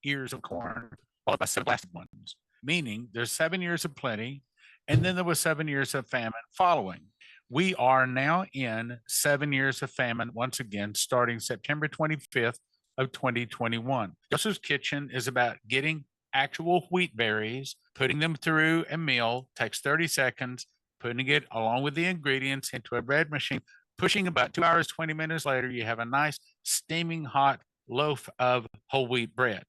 ears of corn, followed by 7 blasted ones, meaning there's 7 years of plenty, and then there was 7 years of famine following. We are now in 7 years of famine once again, starting September 25th of 2021. Joseph's Kitchen is about getting actual wheat berries, putting them through a mill, takes 30 seconds, putting it along with the ingredients into a bread machine, pushing about 2 hours, 20 minutes later, you have a nice steaming hot loaf of whole wheat bread.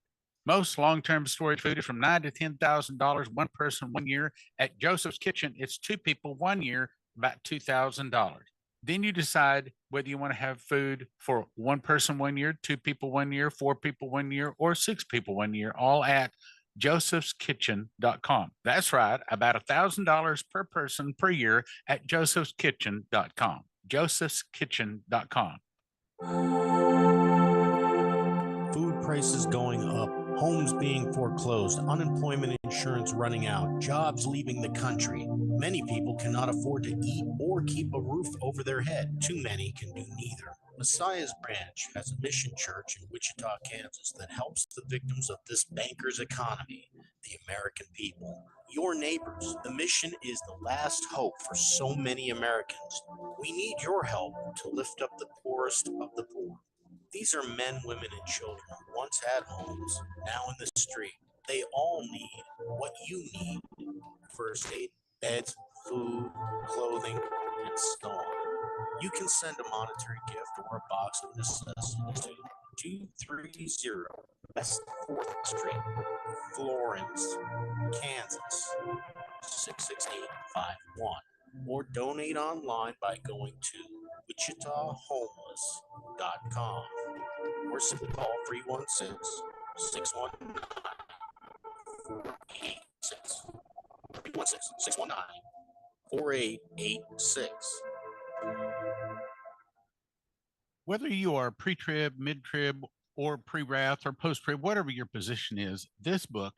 Most long-term storage food is from $9,000 to $10,000, one person, 1 year. At Joseph's Kitchen, it's 2 people, 1 year, about $2,000. Then you decide whether you want to have food for 1 person 1 year, 2 people 1 year, 4 people 1 year, or 6 people 1 year, all at josephskitchen.com. That's right, about $1,000 per person per year at josephskitchen.com. josephskitchen.com. Food prices going up, homes being foreclosed, unemployment insurance running out, jobs leaving the country. Many people cannot afford to eat or keep a roof over their head. Too many can do neither. Messiah's Branch has a mission church in Wichita, Kansas that helps the victims of this banker's economy, the American people. Your neighbors. The mission is the last hope for so many Americans. We need your help to lift up the poorest of the poor. These are men, women, and children who once had homes, now in the street. They all need what you need. First aid, beds, food, clothing, and so on. You can send a monetary gift or a box of necessities to 230 West 4th Street, Florence, Kansas, 66851. Or donate online by going to wichitahomeless.com or simply call 316-619-4886. 316-619-4886. Whether you are pre-trib, mid-trib, or pre-wrath, or post-trib, whatever your position is, this book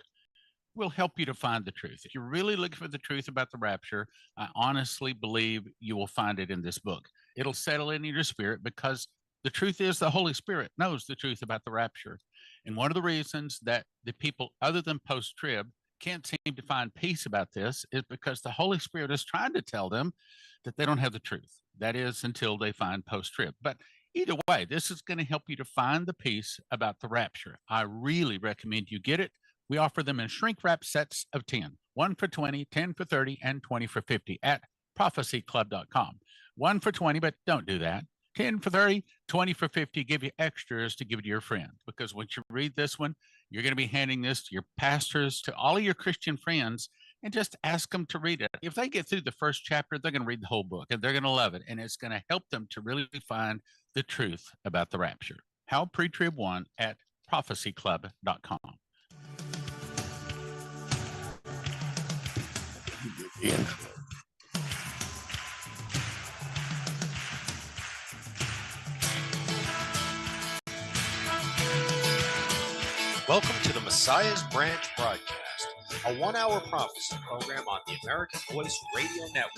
will help you to find the truth. If you're really looking for the truth about the rapture, I honestly believe you will find it in this book. It'll settle in your spirit because the truth is the Holy Spirit knows the truth about the rapture. And one of the reasons that the people other than post-trib can't seem to find peace about this is because the Holy Spirit is trying to tell them that they don't have the truth. That is until they find post-trib. But either way, this is going to help you to find the peace about the rapture. I really recommend you get it. We offer them in shrink wrap sets of 10, 1 for 20, 10 for 30, and 20 for 50 at prophecyclub.com. 1 for 20, but don't do that. 10 for 30, 20 for 50, give you extras to give to your friends. Because once you read this one, you're going to be handing this to your pastors, to all of your Christian friends, and just ask them to read it. If they get through the first chapter, they're going to read the whole book, and they're going to love it. And it's going to help them to really find the truth about the rapture. How Pre-Trib 1 at prophecyclub.com. Welcome to the Messiah's Branch broadcast, a 1-hour prophecy program on the American Voice Radio Network,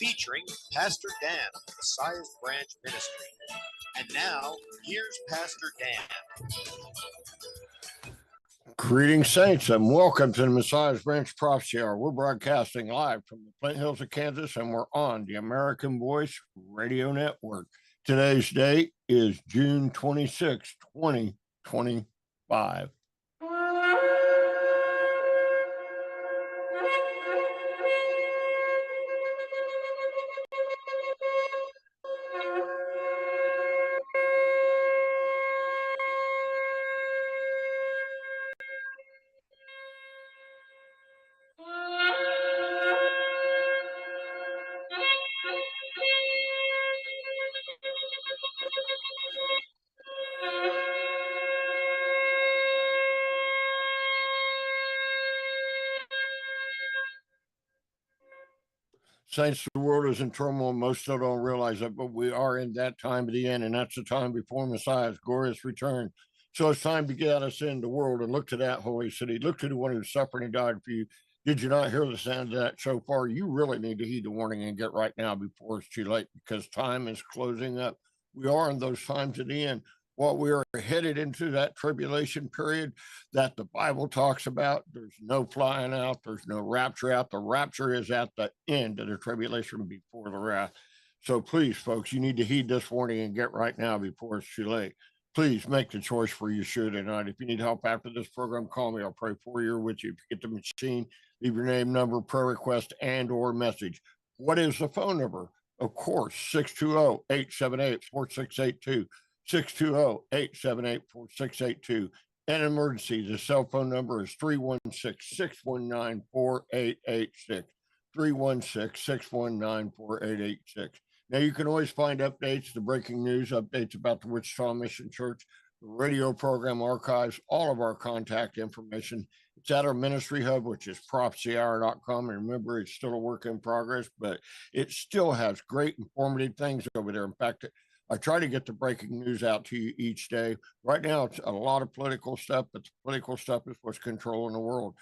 featuring Pastor Dan of the Messiah's Branch Ministry. And now, here's Pastor Dan. Greetings, saints, and welcome to the Messiah's Branch Prophecy Hour. We're broadcasting live from the Flint Hills of Kansas, and we're on the American Voice Radio Network. Today's date is June 26, 2025. Saints, the world is in turmoil. Most still don't realize it, but we are in that time of the end, and that's the time before Messiah's glorious return. So it's time to get out of sin, the world, and look to that holy city. Look to the one who suffered and died for you. Did you not hear the sound of that shofar? You really need to heed the warning and get right now before it's too late, because time is closing up. We are in those times at the end. While we are headed into that tribulation period that the Bible talks about, there's no flying out, there's no rapture out. The rapture is at the end of the tribulation before the wrath. So please, folks, you need to heed this warning and get right now before it's too late. Please make the choice for Yeshua tonight. If you need help after this program, call me. I'll pray for you or with you. If you get the machine, leave your name, number, prayer request, and or message. What is the phone number? Of course, 620-878-4682. 620-878-4682. An emergency, the cell phone number is 316-619-4886. 316-619-4886. Now, you can always find updates, the breaking news, updates about the Wichita Mission Church, the radio program archives, all of our contact information. It's at our ministry hub, which is prophecyhour.com. And remember, it's still a work in progress, but it still has great informative things over there. In fact, I try to get the breaking news out to you each day. Right now, it's a lot of political stuff, but the political stuff is what's controlling the world.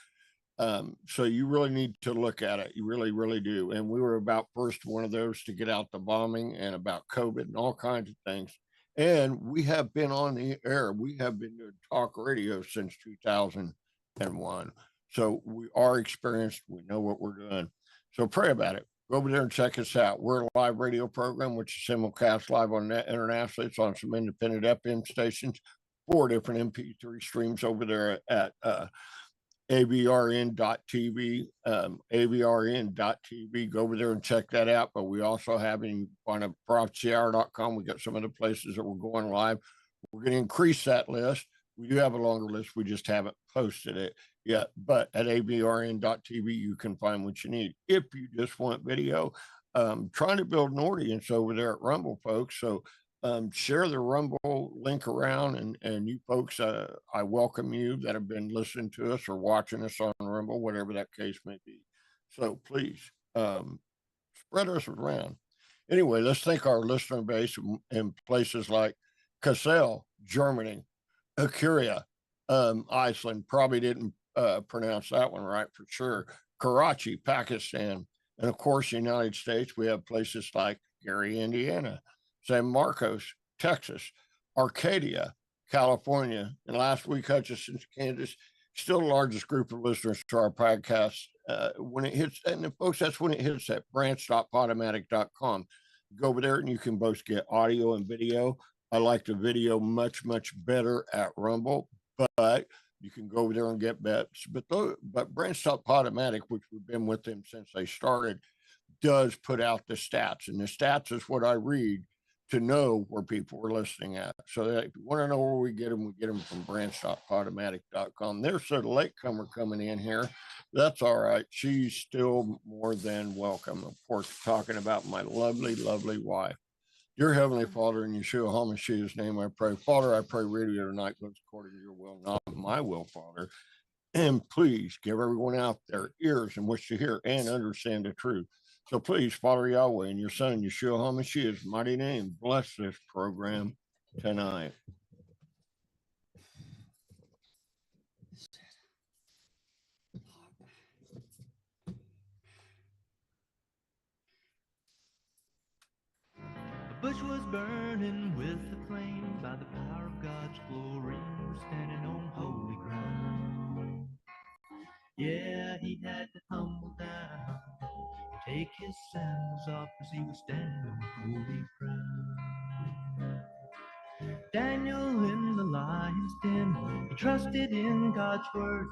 So you really need to look at it. You really, really do. And we were about first one of those to get out the bombing and about COVID and all kinds of things. And we have been on the air. We have been doing talk radio since 2001. So we are experienced. We know what we're doing. So pray about it. Go over there and check us out. We're a live radio program, which is simulcast live on net internationally. It's on some independent FM stations, 4 different MP3 streams over there at avrn.tv, avrn.tv. Go over there and check that out. But we also have on prophecyhour.com. We got some of the places that we're going live. We're going to increase that list. We do have a longer list. We just haven't posted it yet. But at avrn.tv, you can find what you need. If you just want video, trying to build an audience over there at Rumble, folks. So share the Rumble link around, and you folks, I welcome you that have been listening to us or watching us on Rumble, whatever that case may be. So please spread us around. Anyway, let's thank our listener base in places like Kassel, Germany, Akuria, Iceland. Probably didn't pronounce that one right for sure. Karachi, Pakistan, and of course, the United States. We have places like Gary, Indiana, San Marcos, Texas, Arcadia, California, and last week, Hutchinson, Kansas. Still the largest group of listeners to our podcast. When it hits, and folks, that's when it hits at branch.podomatic.com. Go over there and you can both get audio and video. I like the video much, much better at Rumble, but you can go over there and get bets. But Branch.Podomatic, which we've been with them since they started, does put out the stats. And the stats is what I read to know where people are listening at. So that if you want to know where we get them from branch.podomatic.com. There's a latecomer coming in here. That's all right. She's still more than welcome. Of course, talking about my lovely, lovely wife. Dear Heavenly Father, in Yeshua HaMashiach's name I pray. Father, I pray radio tonight goes according to your will, not my will, Father. And please give everyone out there ears in which to hear and understand the truth. So please, Father Yahweh, in your Son, Yeshua HaMashiach's mighty name, bless this program tonight. The bush was burning with the flame by the power of God's glory. He was standing on holy ground. Yeah, he had to humble down, take his sandals off as he was standing on holy ground. Daniel in the lion's den, he trusted in God's word.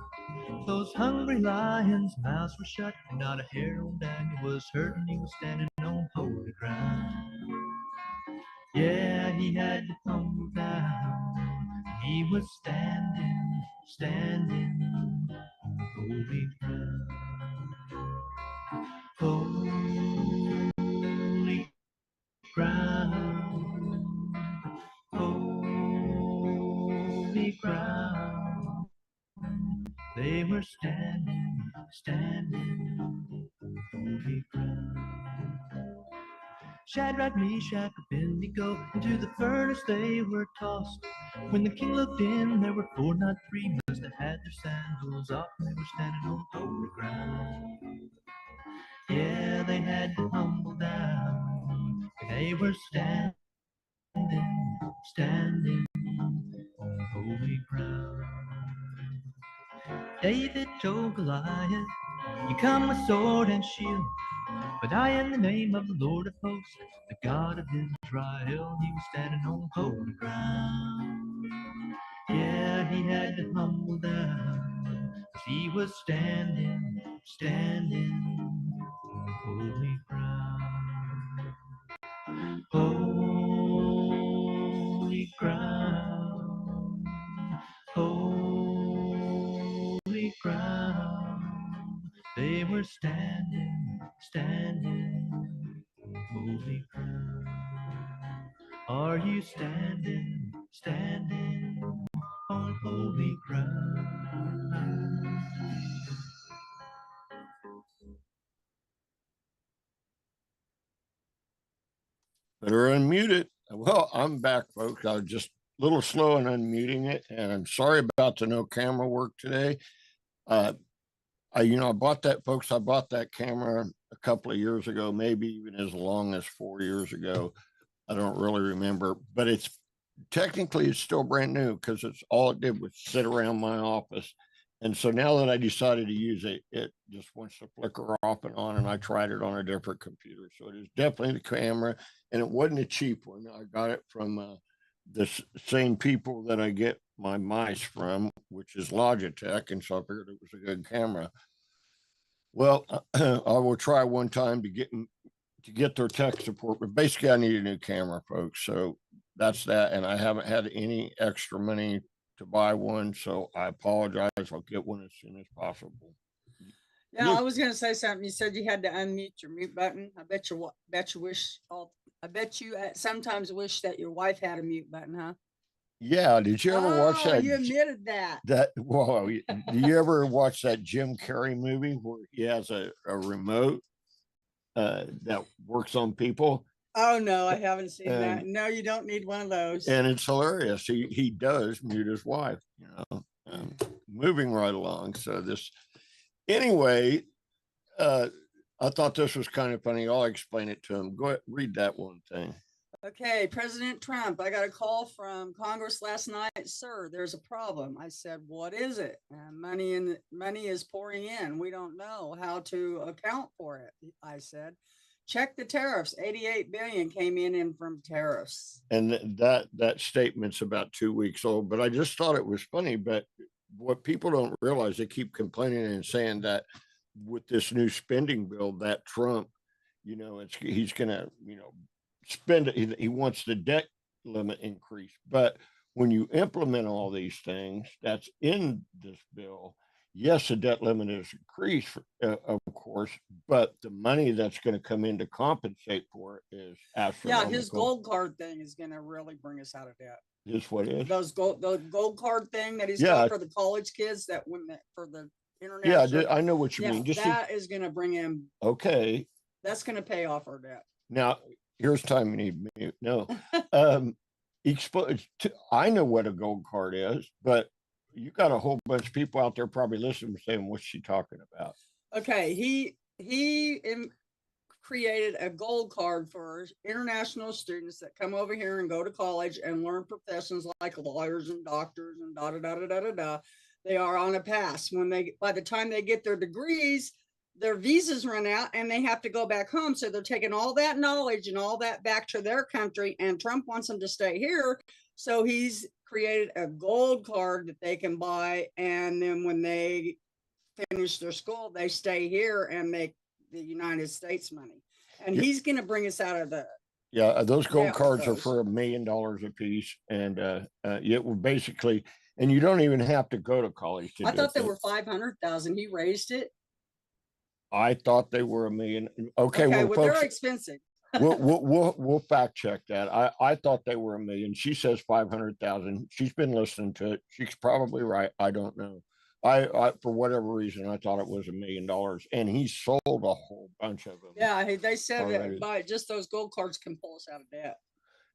Those hungry lions' mouths were shut, and not a hair on Daniel was hurt, and he was standing on holy ground. Yeah, he had to humble down. He was standing on holy ground. Holy ground. Holy ground. They were standing on holy ground. Shadrach, Meshach, Abednego, into the furnace they were tossed. When the king looked in, there were 4, not 3, must have had their sandals off, and they were standing on holy ground. Yeah, they had to humble down. They were standing holy ground. David told Goliath, you come with sword and shield, but I am the name of the Lord of hosts, the God of Israel. He was standing on holy ground. Yeah, he had to humble down, 'cause he was standing on holy ground. Holy ground, holy ground. They were standing on holy ground. Are you standing on holy ground? Better unmute it. Well, I'm back, folks. I was just a little slow in unmuting it, and I'm sorry about the no camera work today. I bought that, folks. I bought that camera a couple of years ago, maybe even as long as 4 years ago. I don't really remember, but it's still brand new because it's all it did was sit around my office. And so now that I decided to use it, it just wants to flicker off and on. And I tried it on a different computer. So it is definitely the camera, and it wasn't a cheap one. I got it from the same people that I get my mice from, which is Logitech. And so I figured it was a good camera. Well, I will try one time to get their tech support, but basically I need a new camera, folks. So that's that. And I haven't had any extra money to buy one. So I apologize. I'll get one as soon as possible. Yeah, I was gonna say something. You said you had to unmute your mute button. I bet you sometimes wish that your wife had a mute button, huh? Yeah. Did you ever watch that? You admitted that. Well, do you ever watch that Jim Carrey movie where he has a remote that works on people? Oh no, I haven't seen that. No, you don't need one of those. And it's hilarious. He does mute his wife, moving right along. So anyway, I thought this was kind of funny. I'll explain it to him. Go ahead, read that one thing. Okay, President Trump, I got a call from Congress last night. Sir, there's a problem. I said, what is it? Money is pouring in. We don't know how to account for it. I said, check the tariffs. 88 billion came in from tariffs. And that statement's about 2 weeks old, but I just thought it was funny. But what people don't realize, they keep complaining and saying that with this new spending bill that Trump, he's going to, spend it. He wants the debt limit increased. But when you implement all these things that's in this bill, yes, the debt limit is increased, of course, but the money that's going to come in to compensate for it is astronomical. Yeah, his gold card thing is going to really bring us out of debt. Is what is? The gold card thing that he's got for the college kids for the international. Yeah, I know what you mean. That is going to bring in. Okay. That's going to pay off our debt. Now, here's time you need mute. No. I know what a gold card is, but you got a whole bunch of people out there probably listening saying, what's she talking about? Okay. He created a gold card for international students that come over here and go to college and learn professions like lawyers and doctors and da. They are on a pass. By the time they get their degrees, their visas run out and they have to go back home. So they're taking all that knowledge and all that back to their country, and Trump wants them to stay here. So he's created a gold card that they can buy, and then when they finish their school, they stay here and make the United States money. And he's going to bring us out of the. Yeah, those gold cards are for $1 million a piece, and it will basically, and you don't even have to go to college to. I thought they were 500,000. He raised it. I thought they were $1 million. Okay, well, folks, they're expensive. we'll fact check that. I thought they were $1 million. She says 500,000. She's been listening to it. She's probably right. I don't know. I for whatever reason, I thought it was $1 million, and he sold a whole bunch of them. Yeah, they said that by just those gold cards can pull us out of debt.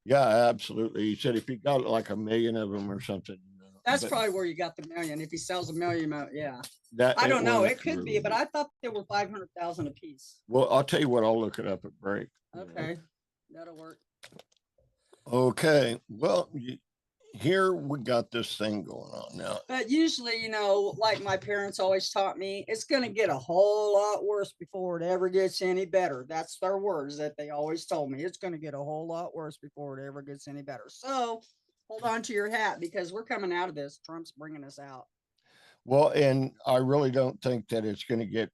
Yeah, absolutely. He said if you got like 1 million of them or something. That's probably where you got the million. If he sells 1 million, yeah. I don't know. It could be, but I thought they were 500,000 a piece. Well, I'll tell you what. I'll look it up at break. Okay, that'll work. Okay. Well, here we got this thing going on now. But usually, you know, like my parents always taught me, it's going to get a whole lot worse before it ever gets any better. That's their words that they always told me. It's going to get a whole lot worse before it ever gets any better. So hold on to your hat because we're coming out of this. Trump's bringing us out. Well, and I really don't think that it's going to get.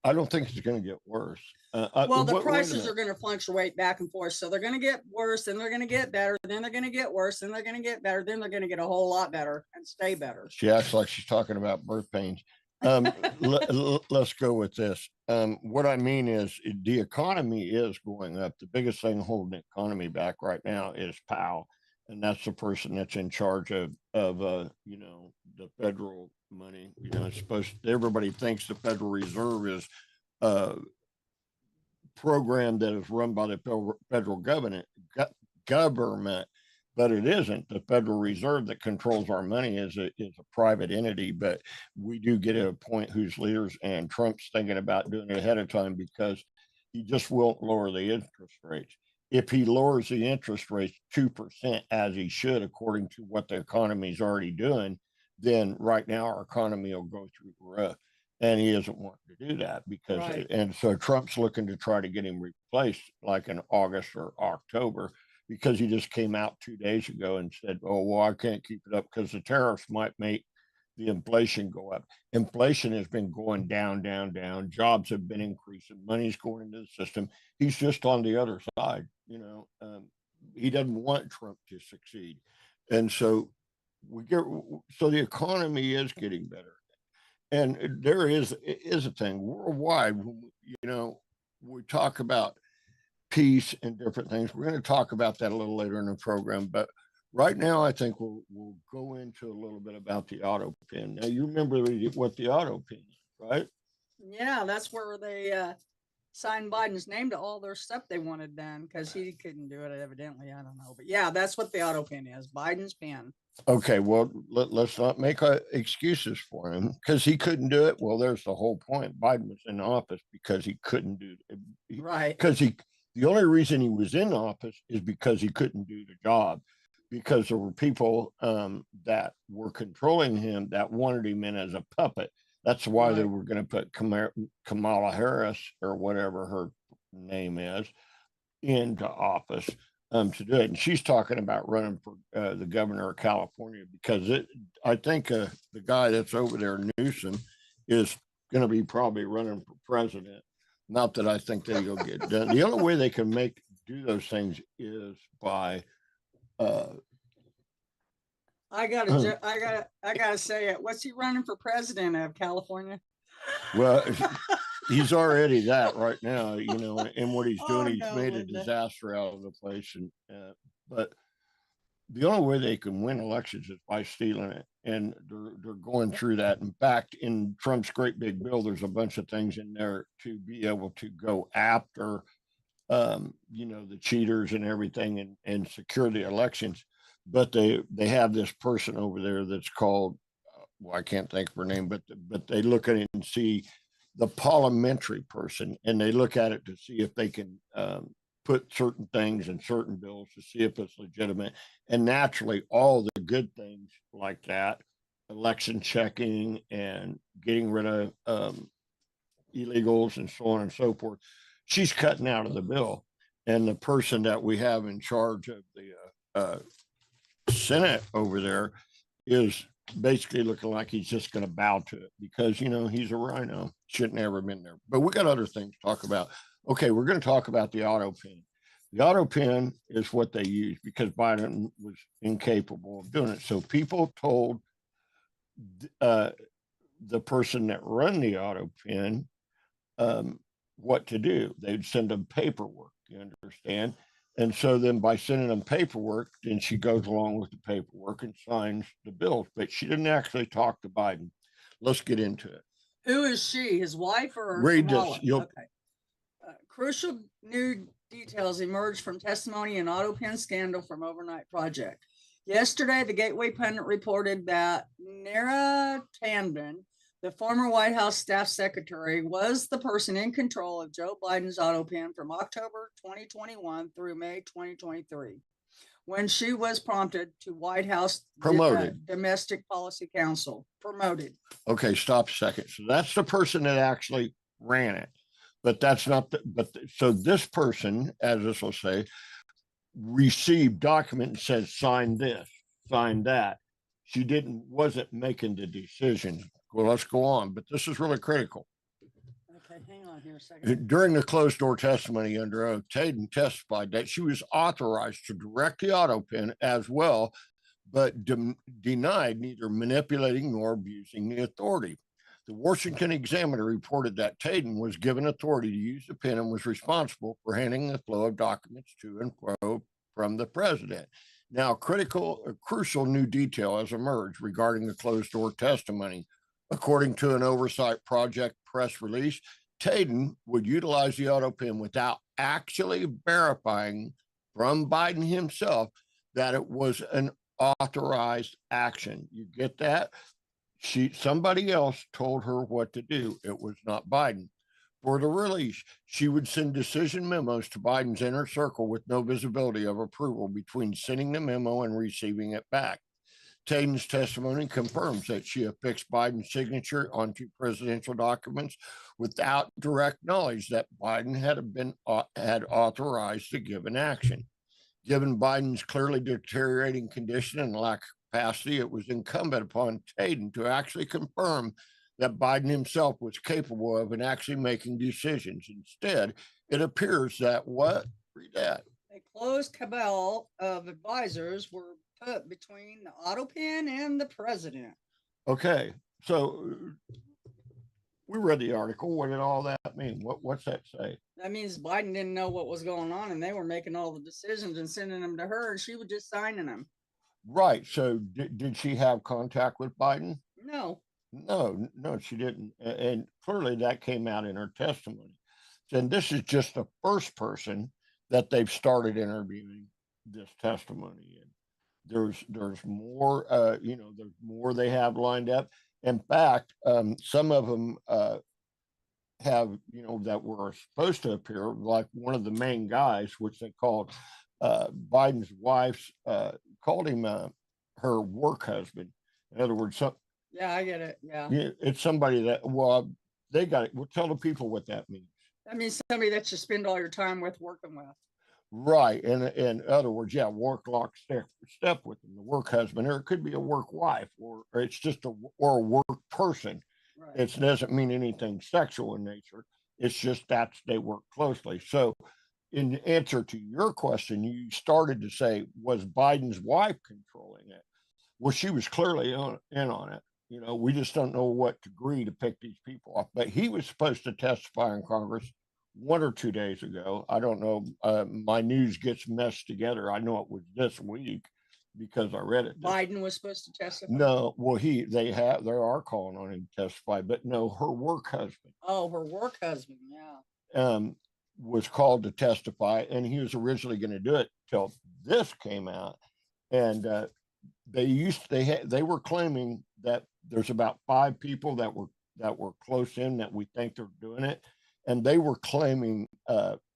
I don't think it's going to get worse. Well, the wait a prices minute. are going to fluctuate back and forth. So they're going to get worse, then they're going to get better, then they're going to get worse, then they're going to get better, then they're going to get a whole lot better and stay better. She acts like she's talking about birth pains. Let's go with this. What I mean is the economy is going up. The biggest thing holding the economy back right now is Powell, and that's the person that's in charge of you know, the federal money. You know, it's supposed everybody thinks the Federal Reserve is a program that is run by the federal government, but it isn't. The Federal Reserve that controls our money is a private entity, but we do get at a point whose leaders, and Trump's thinking about doing it ahead of time because he just won't lower the interest rates. If he lowers the interest rates 2% as he should, according to what the economy is already doing, then right now our economy will go through the roof. And he isn't wanting to do that because, Right. and so Trump's looking to try to get him replaced like in August or October, because he just came out 2 days ago and said, oh, well, I can't keep it up because the tariffs might make the inflation go up. Inflation has been going down, down, down. Jobs have been increasing. Money's going into the system. He's just on the other side. You know, he doesn't want Trump to succeed. And so so the economy is getting better. And there is a thing worldwide, you know, we talk about peace and different things. We're going to talk about that a little later in the program, but right now I think we'll go into a little bit about the auto pen. Now you remember what the auto pen is, right? Yeah, that's where they signed Biden's name to all their stuff they wanted done because he couldn't do it evidently. I don't know, but yeah, that's what the auto pen is. Biden's pen. Okay, well, let's not make excuses for him because he couldn't do it. Well, there's the whole point. Biden was in office because he couldn't do it. Right. Because the only reason he was in office is because he couldn't do the job, because there were people that were controlling him that wanted him in as a puppet. That's why they were going to put Kamala Harris or whatever her name is into office to do it. And she's talking about running for the governor of California because I think the guy that's over there, Newsom, is going to be probably running for president. Not that I think that he'll get done. The only way they can do those things is by I gotta say it. What's he running for president of California? Well, he's already that right now, you know, and what he's doing, he's made a disaster out of the place. And but the only way they can win elections is by stealing it, and they're going through that. In fact, in Trump's great big bill, there's a bunch of things in there to be able to go after, you know, the cheaters and everything, and secure the elections. But they have this person over there that's called, well, I can't think of her name, but they look at it and see the parliamentary person, and they look at it to see if they can put certain things in certain bills to see if it's legitimate. And naturally, all the good things like that, election checking and getting rid of illegals and so on and so forth, she's cutting out of the bill. And the person that we have in charge of the Senate over there is basically looking like he's just going to bow to it because, you know, he's a rhino. Shouldn't have ever been there. But we got other things to talk about. Okay, we're going to talk about the auto pen. The auto pen is what they use because Biden was incapable of doing it. So people told the person that run the auto pen what to do. They'd send them paperwork, you understand? And so then by sending them paperwork, then she goes along with the paperwork and signs the bills. But she didn't actually talk to Biden. Let's get into it. Who is she? His wife or Read Kamala? this. Okay. Crucial new details emerged from testimony in auto pen scandal from Overnight Project. Yesterday, the Gateway Pundit reported that Nara Tandon, the former White House staff secretary, was the person in control of Joe Biden's auto pen from October 2021 through May 2023. when she was prompted to White House Promoted. Domestic Policy Council. Promoted. Okay, stop a second. So that's the person that actually ran it, but that's not the, so this person, as this will say, received document and says, sign this, sign that. She wasn't making the decision. Well, let's go on, but this is really critical. Okay, hang on here a second. During the closed door testimony under oath, Taden testified that she was authorized to direct the auto pen as well, but denied neither manipulating nor abusing the authority. The Washington Examiner reported that Taden was given authority to use the pen and was responsible for handling the flow of documents to and fro from the president. Now, crucial new detail has emerged regarding the closed door testimony. According to an Oversight Project press release, Taden would utilize the auto pen without actually verifying from Biden himself that it was an authorized action. You get that? Somebody else told her what to do. It was not Biden. For the release, she would send decision memos to Biden's inner circle with no visibility of approval between sending the memo and receiving it back. Taden's testimony confirms that she affixed Biden's signature onto presidential documents without direct knowledge that Biden had authorized the given action. Given Biden's clearly deteriorating condition and lack of capacity, it was incumbent upon Taden to actually confirm that Biden himself was capable of and actually making decisions. Instead, it appears that read that. A closed cabal of advisors were put between the auto pen and the president. Okay, so we read the article. What did all that mean? What's that say? That means Biden didn't know what was going on, and they were making all the decisions and sending them to her, and she was just signing them. Right. So did she have contact with Biden? No. No, she didn't. And clearly that came out in her testimony. And this is just the first person that they've started interviewing this testimony in. There's more, there's more they have lined up. In fact, some of them have, that were supposed to appear, like one of the main guys, which they called Biden's wife's, called him her work husband. In other words, yeah, I get it. Yeah, it's somebody that, they got it. Well, tell the people what that means. That means somebody that you spend all your time with working with. Right. And in other words, yeah, work lock step with them, the work husband, or it could be a work wife, or it's just a work person. Right. It doesn't mean anything sexual in nature. It's just they work closely. So in answer to your question, you started to say, was Biden's wife controlling it? Well, she was clearly in on it. We just don't know what degree to pick these people off. But he was supposed to testify in Congress 1 or 2 days ago. I don't know. My news gets messed together. I know it was this week because I read it. Biden was supposed to testify. No, well, they are calling on him to testify, but no, her work husband. Oh, her work husband, yeah. Was called to testify, and he was originally going to do it till this came out, and they were claiming that there's about 5 people that were close in that we think they're doing it, and they were claiming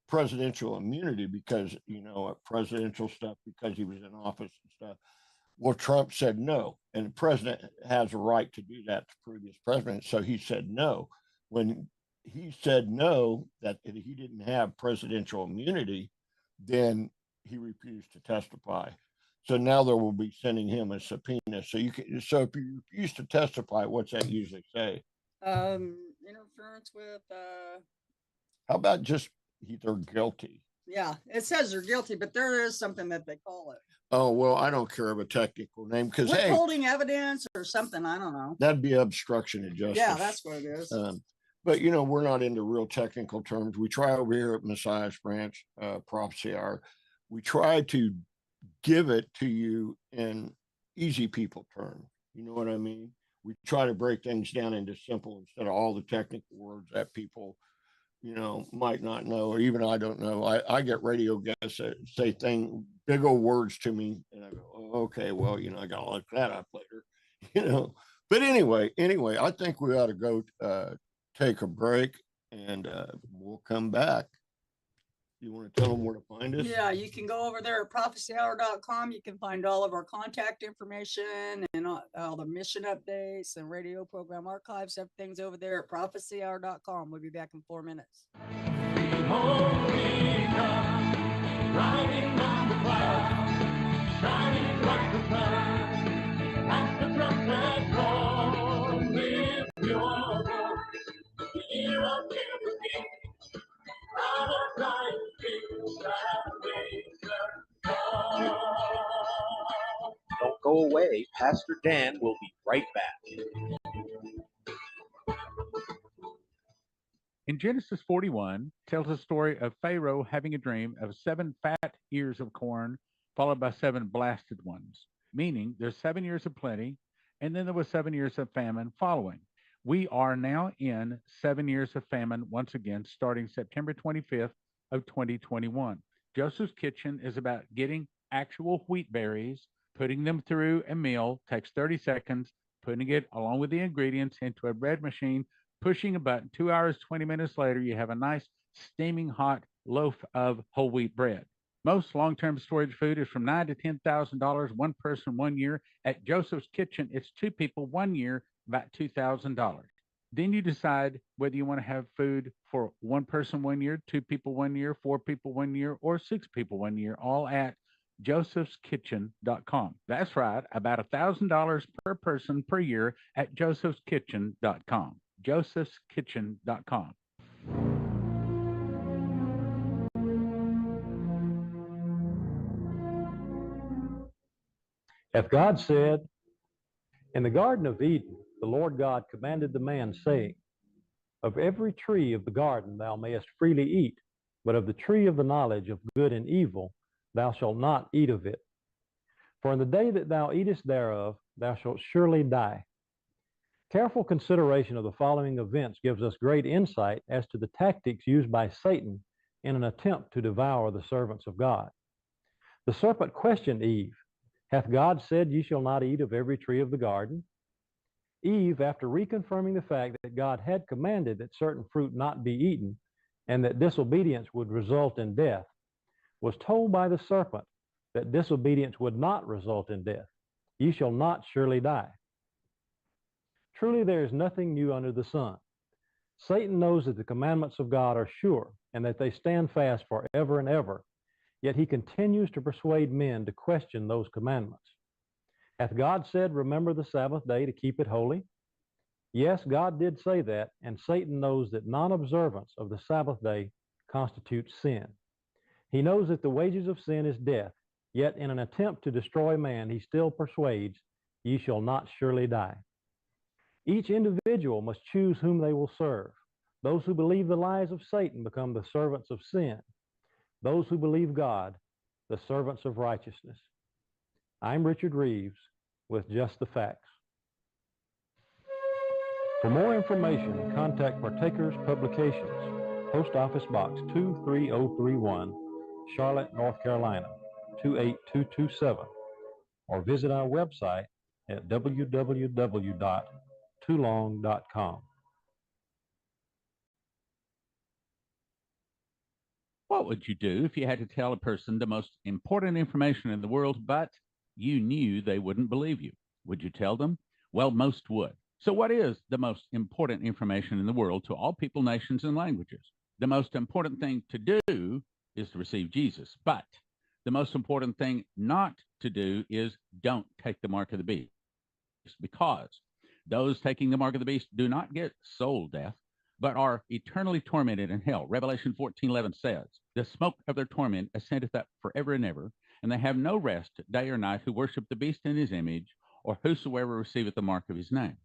presidential immunity because presidential stuff because he was in office and stuff. Well, Trump said no, and the president has a right to do that to previous presidents, so he said no. When he said no, that he didn't have presidential immunity, then he refused to testify. So now they will be sending him a subpoena. So if you refuse to testify, what's that usually say? Interference with. How about just they're guilty? Yeah, it says they're guilty, but there is something that they call it. Oh, well, I don't care of a technical name because withholding evidence or something. I don't know. That'd be obstruction of justice. Yeah, that's what it is. But we're not into real technical terms. We try over here at Messiah's Branch Prophecy Hour. We try to give it to you in easy people terms. You know what I mean? We try to break things down into simple instead of all the technical words that people, might not know, or even I don't know. I get radio guests that say big old words to me, and I go, oh, okay, well, I gotta look that up later, But anyway, I think we ought to go take a break, and we'll come back. You want to tell them where to find us? Yeah, you can go over there at prophecyhour.com. You can find all of our contact information and all the mission updates and radio program archives. Everything's over there at prophecyhour.com. We'll be back in 4 minutes. Riding on the clouds, shining like the sun, at the trumpet call, lift your voice, the year of Jubilee, out of Zion's fields, salvation comes. Don't go away. Pastor Dan will be right back. In Genesis 41, tells the story of Pharaoh having a dream of 7 fat ears of corn, followed by 7 blasted ones, meaning there's 7 years of plenty, and then there was 7 years of famine following. We are now in 7 years of famine once again, starting September 25th of 2021. Joseph's Kitchen is about getting actual wheat berries, putting them through a mill, takes 30 seconds, putting it along with the ingredients into a bread machine, pushing a button. 2 hours, 20 minutes later, you have a nice steaming hot loaf of whole wheat bread. Most long-term storage food is from $9,000 to $10,000, one person 1 year. At Joseph's Kitchen, it's 2 people 1 year, about $2,000. Then you decide whether you want to have food for 1 person 1 year, 2 people 1 year, 4 people 1 year, or 6 people 1 year, all at josephskitchen.com. That's right, about $1,000 per person per year at josephskitchen.com. josephskitchen.com. Hath God said, in the Garden of Eden, the Lord God commanded the man, saying, of every tree of the garden thou mayest freely eat, but of the tree of the knowledge of good and evil thou shalt not eat of it. For in the day that thou eatest thereof, thou shalt surely die. Careful consideration of the following events gives us great insight as to the tactics used by Satan in an attempt to devour the servants of God. The serpent questioned Eve, hath God said, ye shall not eat of every tree of the garden? Eve, after reconfirming the fact that God had commanded that certain fruit not be eaten, and that disobedience would result in death, was told by the serpent that disobedience would not result in death. Ye shall not surely die. Truly there is nothing new under the sun. Satan knows that the commandments of God are sure, and that they stand fast forever and ever, yet he continues to persuade men to question those commandments. Hath God said, remember the Sabbath day to keep it holy? Yes, God did say that, and Satan knows that non-observance of the Sabbath day constitutes sin. He knows that the wages of sin is death, yet in an attempt to destroy man, he still persuades, ye shall not surely die. Each individual must choose whom they will serve. Those who believe the lies of Satan become the servants of sin. Those who believe God, the servants of righteousness. I'm Richard Reeves with Just the Facts. For more information, contact Partakers Publications, Post Office Box 23031, Charlotte, North Carolina, 28227, or visit our website at www.toolong.com. What would you do if you had to tell a person the most important information in the world, but you knew they wouldn't believe you? Would you tell them? Well, most would. So what is the most important information in the world to all people, nations, and languages? The most important thing to do is to receive Jesus. But the most important thing not to do is don't take the mark of the beast, because those taking the mark of the beast do not get soul death, but are eternally tormented in hell. Revelation 14:11 says, the smoke of their torment ascendeth up forever and ever, and they have no rest day or night who worship the beast in his image, or whosoever receiveth the mark of his name.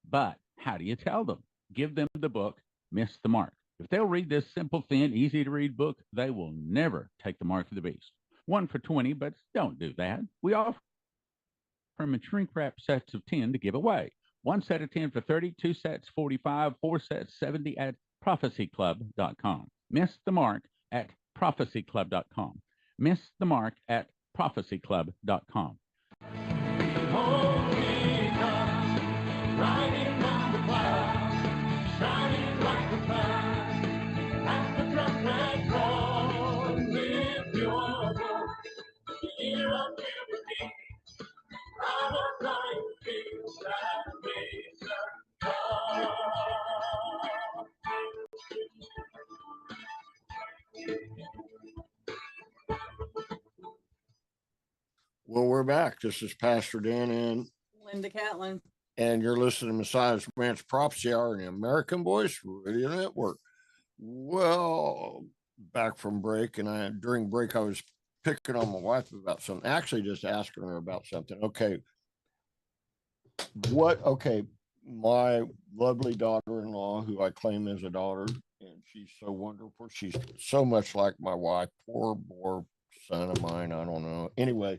But how do you tell them? Give them the book, Miss the Mark. If they'll read this simple, thin, easy to read book, they will never take the mark of the beast. 1 for $20, but don't do that. We offer them shrink wrap sets of 10 to give away. 1 set of 10 for $30, 2 sets 45, 4 sets 70 at prophecyclub.com. Miss the mark at prophecyclub.com. Miss the mark at prophecyclub.com. Riding on the clouds, shining like the sun, at the trumpet call, Well, we're back. This is Pastor Dan Linda Catlin. and you're listening to Messiah's Branch Prophecy Hour in the American Voice Radio Network. Well, back from break, and during break I was picking on my wife about something. Actually, just asking her about something. Okay, my lovely daughter-in-law, who I claim as a daughter, and she's so wonderful. She's so much like my wife. Poor son of mine. I don't know. Anyway,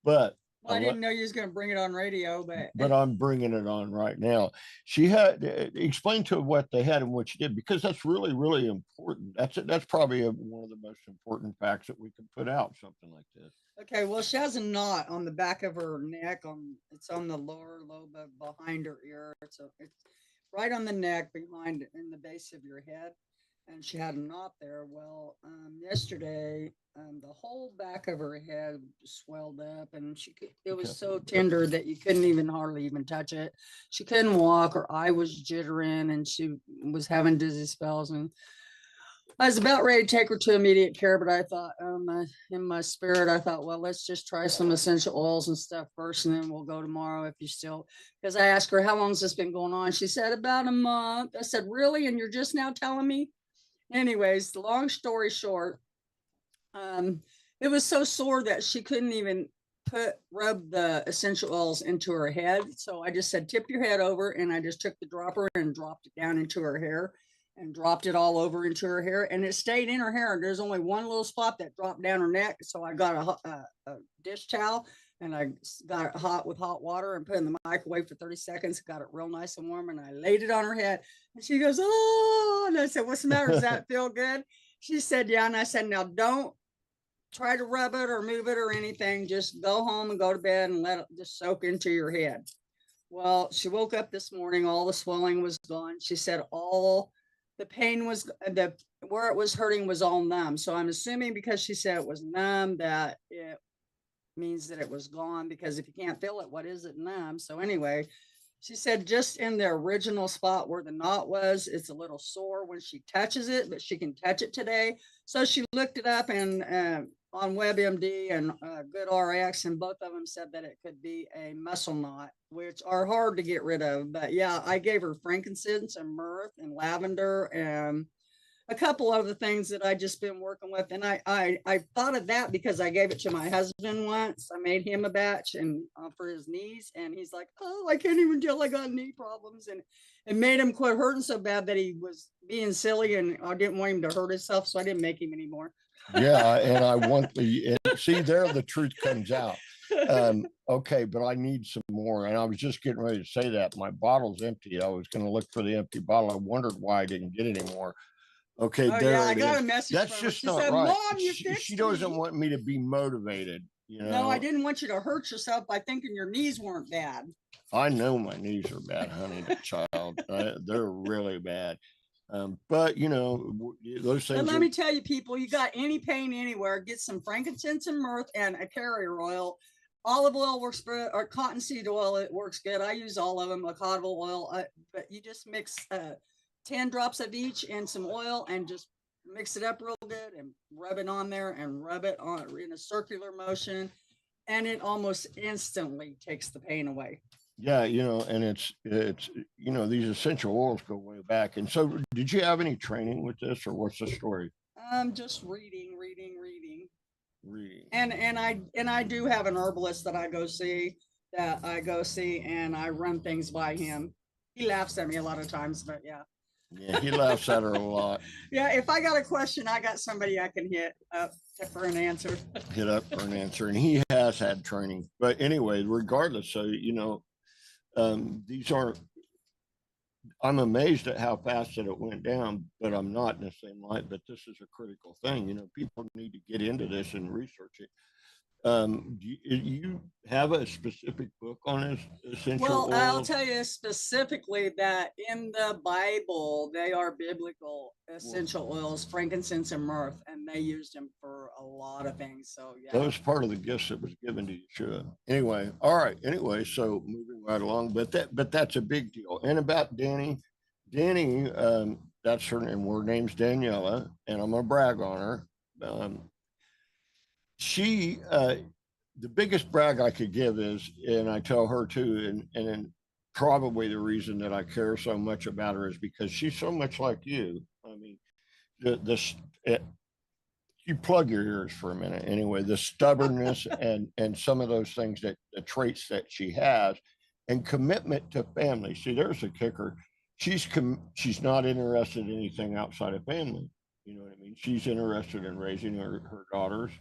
but Well, I didn't know you was going to bring it on radio, but I'm bringing it on right now. She had explained to her what they had and what she did, because that's really, really important. That's probably one of the most important facts that we can put out, something like this. Okay, well, she has a knot on the back of her neck. It's on the lower lobe behind her ear. It's right on the neck behind in the base of your head, and she had a knot there. Well, yesterday, the whole back of her head swelled up, and it was so tender that you couldn't even hardly even touch it. She couldn't walk. Her eye was jittering, and she was having dizzy spells. And I was about ready to take her to immediate care, but I thought, in my spirit, I thought, well, let's just try some essential oils and stuff first, and then we'll go tomorrow if you still. Because I asked her, how long has this been going on? She said, about a month. I said, really? And you're just now telling me? Anyways, long story short, it was so sore that she couldn't even rub the essential oils into her head. So I just said, tip your head over, and I just took the dropper and dropped it down into her hair and dropped it all over into her hair, and it stayed in her hair. There's only one little spot that dropped down her neck. So I got a dish towel, and I got it hot with hot water and put it in the microwave for 30 seconds, got it real nice and warm, and I laid it on her head. And she goes, oh, and I said, what's the matter? Does that feel good? She said, yeah. And I said, now don't try to rub it or move it or anything. Just go home and go to bed and let it just soak into your head. Well, she woke up this morning, all the swelling was gone. She said all the pain was, where it was hurting was all numb. So I'm assuming because she said it was numb, that it means that it was gone, because if you can't feel it, what is it numb? So anyway, she said just in the original spot where the knot was, it's a little sore when she touches it, but she can touch it today. So she looked it up and on WebMD and GoodRx, and both of them said that it could be a muscle knot, which are hard to get rid of. But yeah, I gave her frankincense and myrrh and lavender and a couple other things that I just been working with. And I thought of that because I gave it to my husband once. I made him a batch and for his knees, and he's like, oh, I can't even tell I got knee problems. And it made him quit hurting so bad that he was being silly, and I didn't want him to hurt himself, so I didn't make him anymore. Yeah, and I want see there the truth comes out. Okay, but I need some more, and I was just getting ready to say that my bottle's empty. I was going to look for the empty bottle. I wondered why I didn't get any more. Okay, Oh, there yeah, I it got is. a message That's from her. just She not said, right. Mom, you fixed She doesn't me. want me to be motivated. You know? No, I didn't want you to hurt yourself by thinking your knees weren't bad. I know my knees are bad, honey, the child. They're really bad. But you know, those things. But let me tell you, people, you got any pain anywhere, get some frankincense and myrrh and a carrier oil. Olive oil works good, or cottonseed oil, it works good. I use all of them, like olive oil, but you just mix 10 drops of each in some oil and just mix it up real good and rub it on there and rub it on in a circular motion, and it almost instantly takes the pain away. Yeah, you know, and it's you know, these essential oils go way back. And so, did you have any training with this, or what's the story? Just reading. And I do have an herbalist that I go see, and I run things by him. He laughs at me a lot of times, but yeah. Yeah, he laughs at her a lot. Yeah, if I got a question, I got somebody I can hit up for an answer. Hit up for an answer, and he has had training. But anyway, regardless, so you know, these aren't. I'm amazed at how fast that it went down, but I'm not in the same light. But this is a critical thing. You know, people need to get into this and research it. Do you have a specific book on essential oils? Well, I'll tell you specifically that in the Bible, they are biblical essential oils, frankincense and myrrh, and they used them for a lot of things. So yeah, that was part of the gifts that was given to Yeshua. Anyway, all right. Anyway, so moving right along, but that's a big deal. And about Danny, that's her name. Her name's Daniela, and I'm gonna brag on her. She the biggest brag I could give is, and I tell her too, and probably the reason that I care so much about her is because she's so much like you. I mean, you plug your ears for a minute anyway. The stubbornness and some of those things, that the traits that she has, and commitment to family. See, there's a kicker. She's not interested in anything outside of family. You know what I mean? She's interested in raising her daughters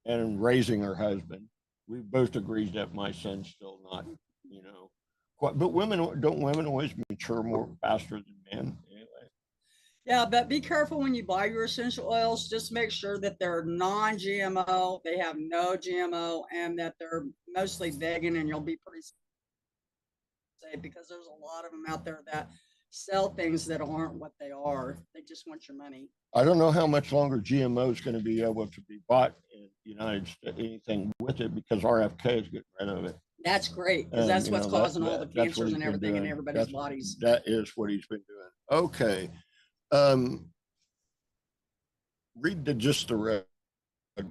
and raising her husband. We both agreed that my son's still not, you know, quite. But women always mature more faster than men? Anyway. Yeah, but be careful when you buy your essential oils. Just make sure that they're non-GMO, they have no GMO, and that they're mostly vegan, and you'll be pretty safe, because there's a lot of them out there that sell things that aren't what they are. They just want your money. I don't know how much longer GMO is going to be able to be bought in the United States, anything with it, because RFK is getting rid of it. That's great, because And, that's you what's know, causing all the that's what cancers he's and been everything in doing. everybody's bodies. That is what he's been doing. Okay. Read just the red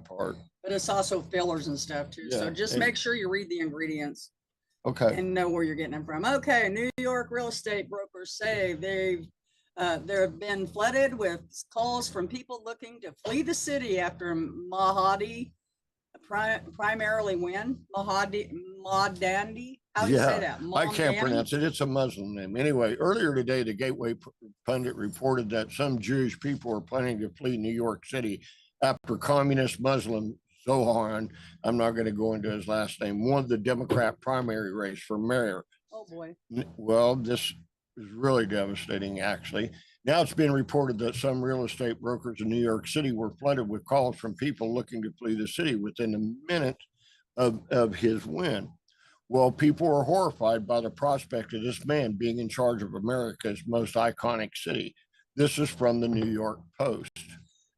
part. But it's also fillers and stuff too. So Yeah, just and- make sure you read the ingredients Okay. and know where you're getting them from. Okay, New York real estate brokers say they've been flooded with calls from people looking to flee the city after Mahdi primarily when Madandi. How do you say that? I can't Mamdani? pronounce it. It's a Muslim name. Anyway, earlier today, the Gateway Pundit reported that some Jewish people are planning to flee New York City after communist Muslim Zohan, I'm not going to go into his last name, won the Democrat primary race for mayor. Oh boy. Well, this is really devastating, actually. Now it's being reported that some real estate brokers in New York City were flooded with calls from people looking to flee the city within a minute of his win. Well, people are horrified by the prospect of this man being in charge of America's most iconic city. This is from the New York Post.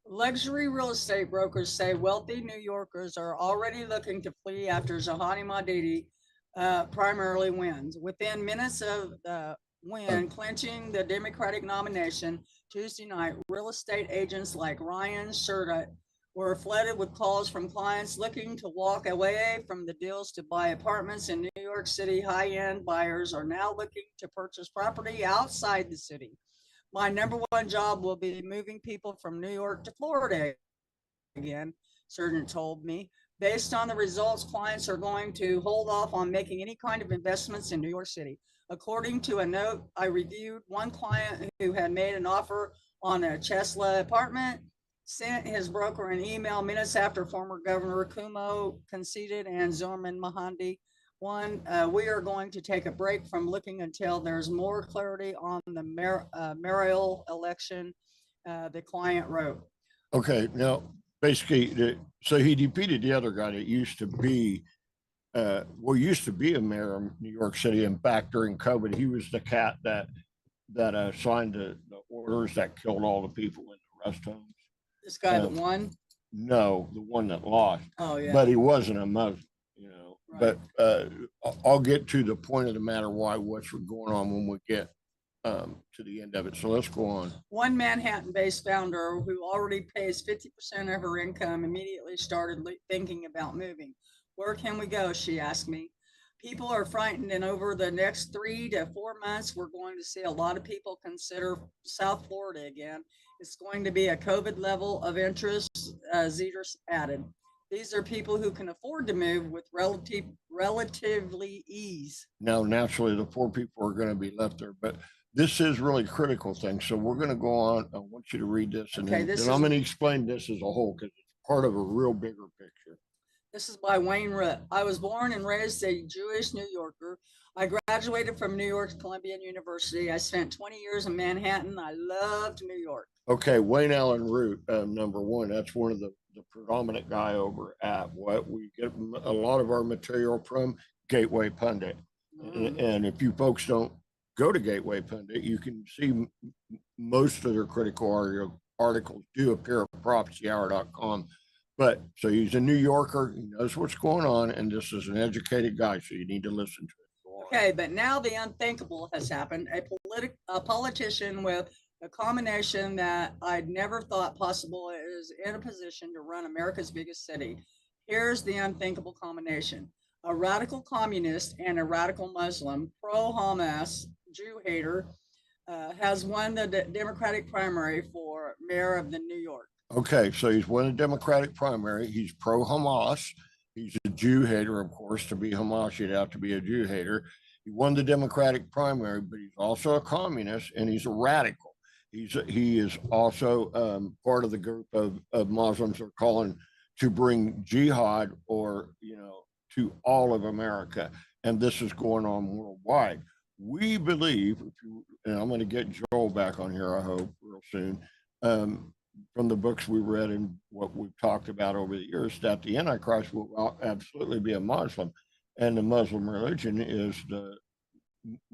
Luxury real estate brokers say wealthy New Yorkers are already looking to flee after Zahavi Madidi primarily wins. Within minutes of the win, clinching the Democratic nomination Tuesday night, real estate agents like Ryan Sherda were flooded with calls from clients looking to walk away from the deals to buy apartments in New York City. High-end buyers are now looking to purchase property outside the city. My number one job will be moving people from New York to Florida again, Surgeon told me. Based on the results, clients are going to hold off on making any kind of investments in New York City. According to a note I reviewed, one client who had made an offer on a Chesla apartment sent his broker an email minutes after former Governor Cuomo conceded and Zorman Mahandi won. We are going to take a break from looking until there's more clarity on the mayoral election, the client wrote. Okay, now basically, so he defeated the other guy that used to be, used to be a mayor of New York City. In fact, during COVID, he was the cat that signed the orders that killed all the people in the rest homes. This guy that won? No, the one that lost. Oh, yeah. But he wasn't a Muslim, you know. Right. But I'll get to the point of the matter what's going on when we get to the end of it. So let's go on. One Manhattan-based founder who already pays 50% of her income immediately started thinking about moving. Where can we go? She asked me. People are frightened, and over the next 3 to 4 months, we're going to see a lot of people consider South Florida again. It's going to be a COVID level of interest, Zeters added. These are people who can afford to move with relatively ease. Now, naturally, the poor people are going to be left there, but this is really critical thing. So we're going to go on. I want you to read this, and then I'm going to explain this as a whole because it's part of a real bigger picture. This is by Wayne Root. I was born and raised a Jewish New Yorker. I graduated from New York's Columbia University. I spent 20 years in Manhattan. I loved New York. Okay, Wayne Allen Root, number one. That's one of the predominant guy over at what we get a lot of our material from Gateway Pundit. And if you folks don't go to Gateway Pundit, you can see most of their critical articles do appear at prophecyhour.com. But so he's a New Yorker, he knows what's going on, and this is an educated guy, so you need to listen to it. Okay, but now the unthinkable has happened. A politician with a combination that I'd never thought possible is in a position to run America's biggest city. Here's the unthinkable combination. A radical communist and a radical Muslim, pro-Hamas, Jew hater, has won the Democratic primary for mayor of the New York. Okay, so he's won the Democratic primary. He's pro-Hamas. He's a Jew hater, of course. To be Hamas, you'd have to be a Jew hater. He won the Democratic primary, but he's also a communist and he's a radical. He is also part of the group of Muslims are calling to bring jihad or, to all of America. And this is going on worldwide. We believe, and I'm going to get Joel back on here, I hope, real soon, from the books we read and what we've talked about over the years, that the Antichrist will absolutely be a Muslim. And the Muslim religion is the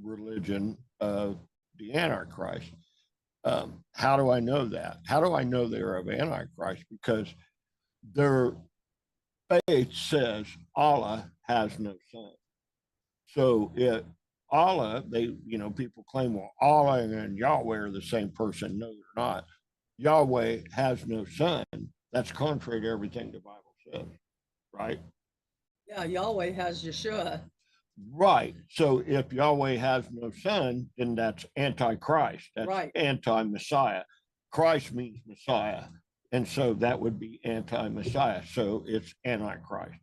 religion of the Antichrist. How do I know that? How do I know they're of Antichrist? Because their faith says Allah has no son. So Allah, people claim, well, Allah and Yahweh are the same person. No, they're not. Yahweh has no son. That's contrary to everything the Bible says, right? Yeah, Yahweh has Yeshua. Right. So if Yahweh has no son, then that's antichrist. That's right. Anti-Messiah. Christ means Messiah. And so that would be anti-Messiah. So it's Antichrist.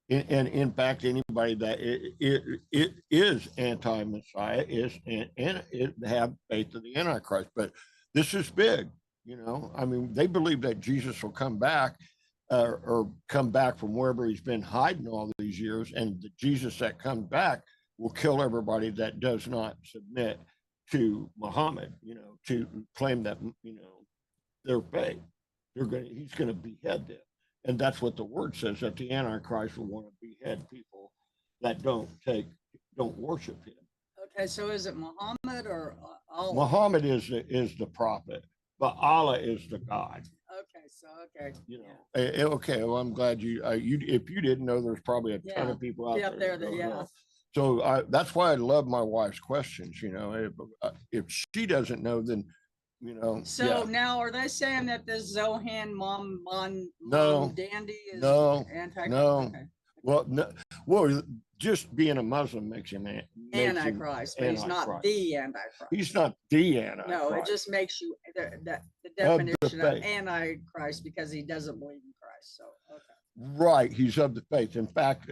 And in fact, anybody that it is anti-Messiah is and it have faith in the Antichrist. But this is big, I mean, they believe that Jesus will come back or come back from wherever he's been hiding all these years, and the Jesus that comes back will kill everybody that does not submit to Muhammad, to claim that, their faith. He's going to behead them. And that's what the word says, that the Antichrist will want to behead people that don't worship him. Okay, so is it Muhammad or Allah? Muhammad is the prophet, but Allah is the God. Okay. Okay. Well, I'm glad you if you didn't know, there's probably a ton of people out there that don't know. So that's why I love my wife's questions. If she doesn't know, then So now, are they saying that this Zohan Mom Dandy is antichrist? No. Okay. Well, no. Well, just being a Muslim makes him Antichrist, but he's not the Antichrist. He's not the Antichrist. No, it just makes you the definition of Antichrist because he doesn't believe in Christ. So okay. Right, he's of the faith. In fact,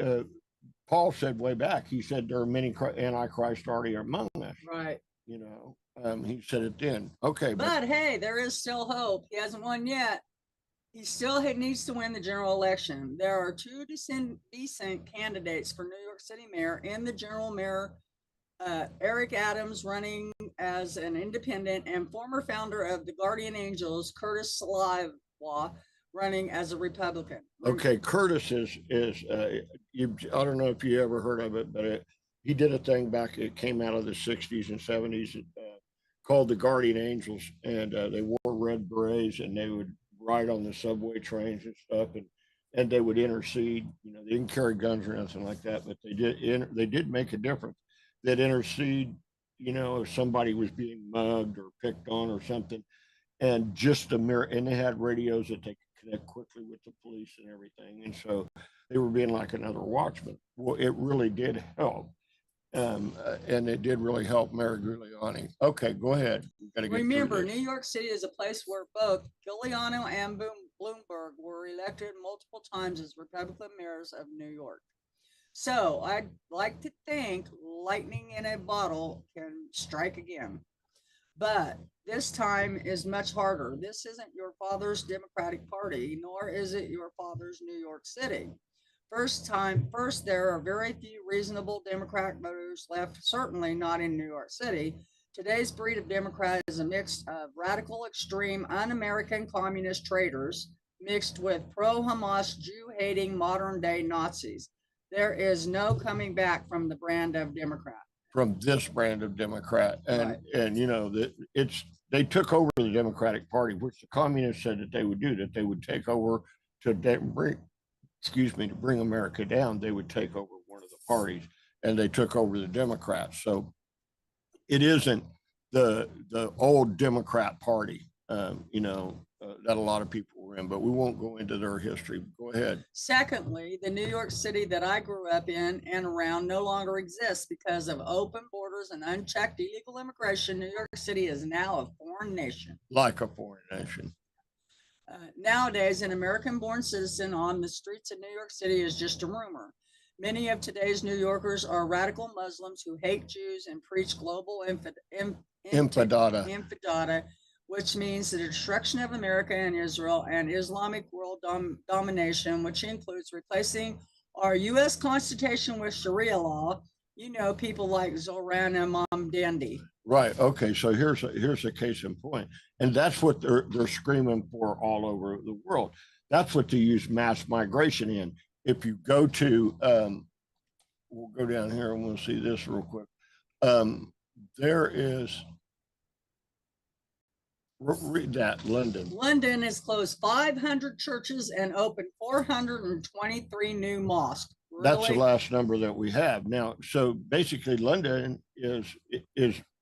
Paul said way back, he said there are many Antichrists already among us. Right. He said it then. Okay. But hey, there is still hope. He hasn't won yet. He still needs to win the general election. There are two decent candidates for New York City mayor and the general mayor, Eric Adams running as an independent and former founder of the Guardian Angels, Curtis Sliwa, running as a Republican. Okay, Curtis is I don't know if you ever heard of it, but he did a thing back, it came out of the 60s and 70s called the Guardian Angels, and they wore red berets and they would ride on the subway trains and stuff, and they would intercede. They didn't carry guns or nothing like that, but they did make a difference. They'd intercede, if somebody was being mugged or picked on or something, and just and they had radios that they could connect quickly with the police and everything, and so they were being like another watchman. Well, it really did help. And it did really help Mayor Giuliani. Okay, go ahead. Remember, New York City is a place where both Giuliani and Bloomberg were elected multiple times as Republican mayors of New York. So I'd like to think lightning in a bottle can strike again. But this time is much harder. This isn't your father's Democratic Party, nor is it your father's New York City. First, there are very few reasonable Democratic voters left, certainly not in New York City. Today's breed of Democrat is a mix of radical, extreme, un-American communist traitors mixed with pro-Hamas, Jew-hating, modern-day Nazis. There is no coming back from the brand of Democrat. From this brand of Democrat. And, right. and they took over the Democratic Party, which the communists said that they would do, that they would take over to bring America down. They would take over one of the parties, and they took over the Democrats. So it isn't the old Democrat Party, that a lot of people were friend, but we won't go into their history. Go ahead. Secondly, the New York City that I grew up in and around no longer exists because of open borders and unchecked illegal immigration. New York City is now a foreign nation. Like a foreign nation. Nowadays, an American-born citizen on the streets of New York City is just a rumor. Many of today's New Yorkers are radical Muslims who hate Jews and preach global infidata, which means the destruction of America and Israel and Islamic world domination, which includes replacing our U.S. Constitution with Sharia law. You know, people like Zoran and Mom Dandy. Right. Okay. So here's a case in point, and that's what they're screaming for all over the world. That's what they use mass migration in. If you go to, we'll go down here and we'll see this real quick. There is, read that, London. London has closed 500 churches and opened 423 new mosques. Really? That's the last number that we have now. So basically, London is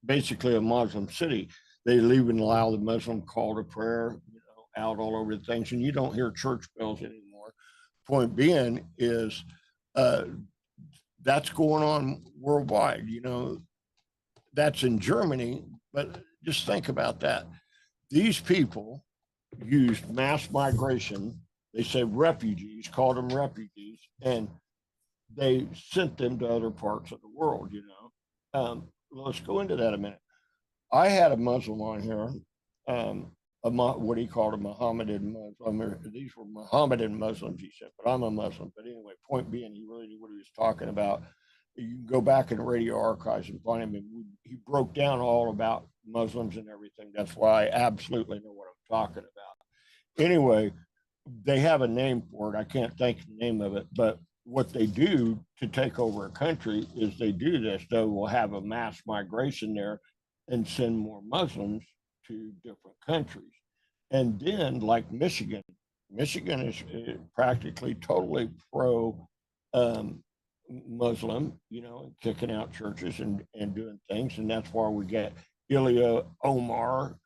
basically a Muslim city. They even allow the Muslim call to prayer, out all over the things, and you don't hear church bells anymore. Point being is that's going on worldwide. That's in Germany, but just think about that. These people used mass migration. They say refugees, called them refugees, and they sent them to other parts of the world. Let's go into that a minute. I had a Muslim on here, what he called a Mohammedan Muslim. These were Mohammedan Muslims, he said, but I'm a Muslim. But anyway, point being, he really knew what he was talking about. You can go back in the radio archives and find him, and he broke down all about Muslims and everything. That's why I absolutely know what I'm talking about. Anyway, they have a name for it. I can't think of the name of it, but what they do to take over a country is they do this. They will have a mass migration there and send more Muslims to different countries. And then, like Michigan is practically totally pro Muslim, kicking out churches and doing things. And that's where we get Ilya Omar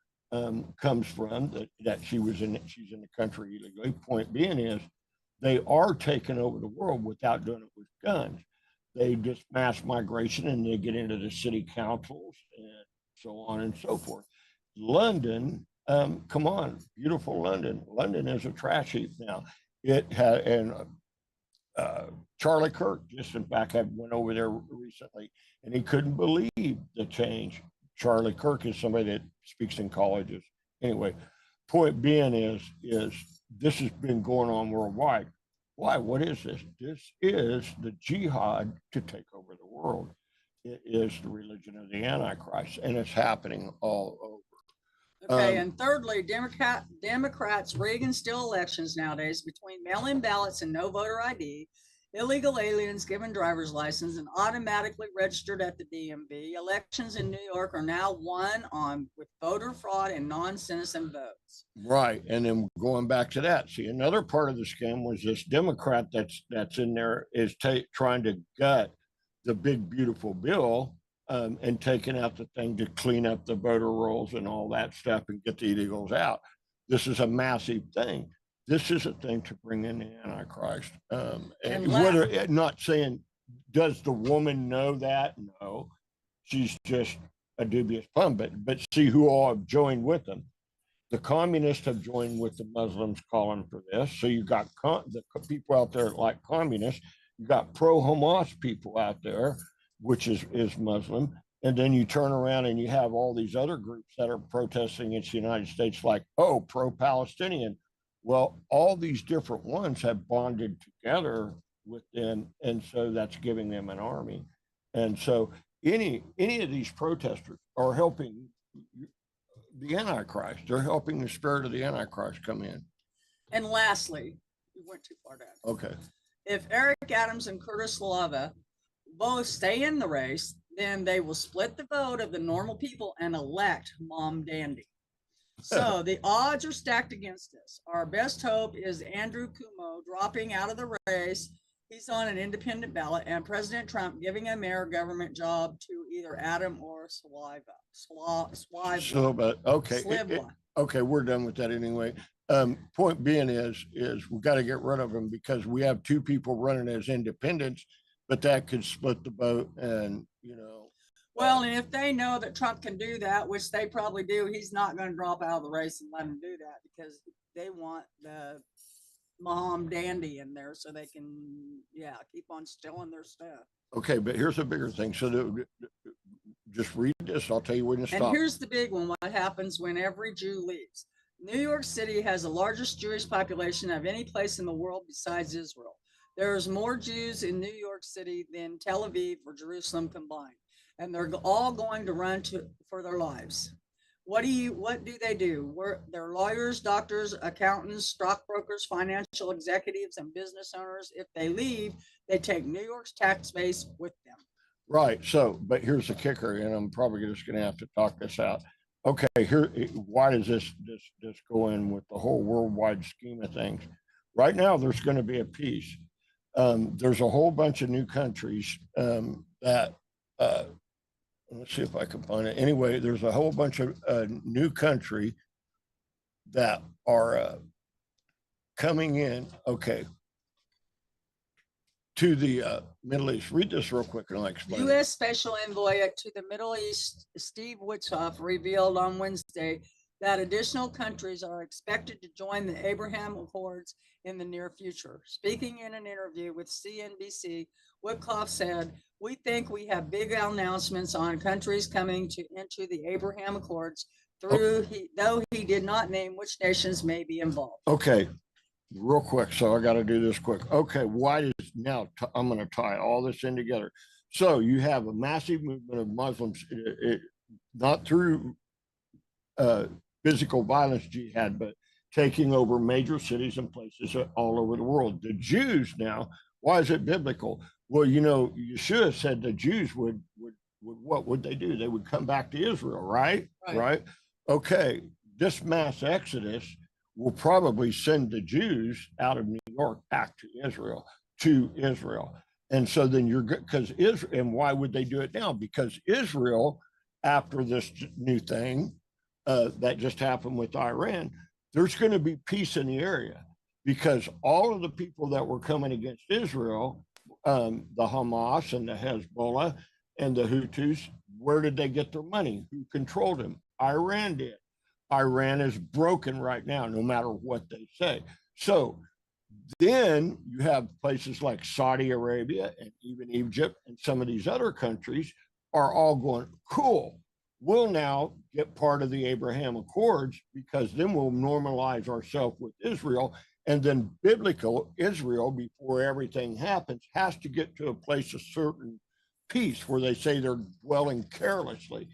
comes from, that she's in the country illegally. Point being is, they are taking over the world without doing it with guns. They just mass migration, and they get into the city councils and so on and so forth. London, come on, beautiful London. London is a trash heap now. It had, and Charlie Kirk just in fact went over there recently, and he couldn't believe the change. Charlie Kirk is somebody that speaks in colleges. Anyway, point being is this has been going on worldwide. Why? What is this? This is the jihad to take over the world. It is the religion of the Antichrist, and it's happening all over. Okay, and thirdly, Democrats rig and steal elections nowadays between mail-in ballots and no voter ID, illegal aliens given driver's license and automatically registered at the DMV. Elections in New York are now won with voter fraud and non-citizen votes. Right, and then going back to that, see, another part of the scam was this Democrat that's in there is trying to gut the big beautiful bill and taking out the thing to clean up the voter rolls and all that stuff and get the illegals out. This is a massive thing. This is a thing to bring in the Antichrist. And whether, not saying, does the woman know that? No, she's just a dubious pun, but see who all have joined with them. The communists have joined with the Muslims calling for this. So you got the people out there like communists. You got pro-Hamas people out there, which is Muslim. And then you turn around and you have all these other groups that are protesting against the United States, like, oh, pro-Palestinian. Well, all these different ones have bonded together with them, and so that's giving them an army. And so any of these protesters are helping the Antichrist. They're helping the spirit of the Antichrist come in. And lastly, we went too far down. Okay. If Eric Adams and Curtis Slava both stay in the race, then they will split the vote of the normal people and elect Mom Dandy. So the odds are stacked against us. Our best hope is Andrew Cuomo dropping out of the race. He's on an independent ballot, and President Trump giving a mayor government job to either Adam or Sliva. So, but okay. Okay, we're done with that anyway. Point being is we got to get rid of them because we have two people running as independents, but that could split the vote and, you know. Well, and if they know that Trump can do that, which they probably do, he's not going to drop out of the race and let him do that because they want the mom dandy in there so they can, keep on stealing their stuff. Okay, but here's a bigger thing. So just read this. I'll tell you when to stop. And here's the big one. What happens when every Jew leaves? New York City has the largest Jewish population of any place in the world besides Israel. There's more Jews in New York City than Tel Aviv or Jerusalem combined. And they're all going to run for their lives. What do they do? They're lawyers, doctors, accountants, stockbrokers, financial executives, and business owners. If they leave, they take New York's tax base with them. Right. So, but here's the kicker, and I'm probably just going to have to talk this out. Okay, why does this go in with the whole worldwide scheme of things? Right now, there's going to be a peace. There's a whole bunch of new countries that. Let's see if I can find it. Anyway, there's a whole bunch of new country that are coming in, to the Middle East. Read this real quick and I'll explain. U.S. Special Envoy to the Middle East, Steve Witkoff, revealed on Wednesday that additional countries are expected to join the Abraham Accords in the near future. Speaking in an interview with CNBC, Witkoff said, "We think we have big announcements on countries coming into the Abraham Accords, though he did not name which nations may be involved." Okay, real quick. So I got to do this quick. Okay, why does I'm going to tie all this in together. So you have a massive movement of Muslims, not through physical violence jihad, but taking over major cities and places all over the world. The Jews now, why is it biblical? Well, you know, Yeshua said the Jews would what would they do? They would come back to Israel, right? Right. Okay, this mass exodus will probably send the Jews out of New York back to Israel. And so then you're good, because Israel, and why would they do it now? Because Israel, after this new thing that just happened with Iran, there's going to be peace in the area because all of the people that were coming against Israel, the Hamas and the Hezbollah and the Houthis, where did they get their money? Who controlled them? Iran did. Iran is broken right now, no matter what they say. So then you have places like Saudi Arabia and even Egypt and some of these other countries are all going, cool, we'll now get part of the Abraham Accords because then we'll normalize ourselves with Israel. And then biblical Israel, before everything happens, has to get to a place of certain peace where they say they're dwelling carelessly.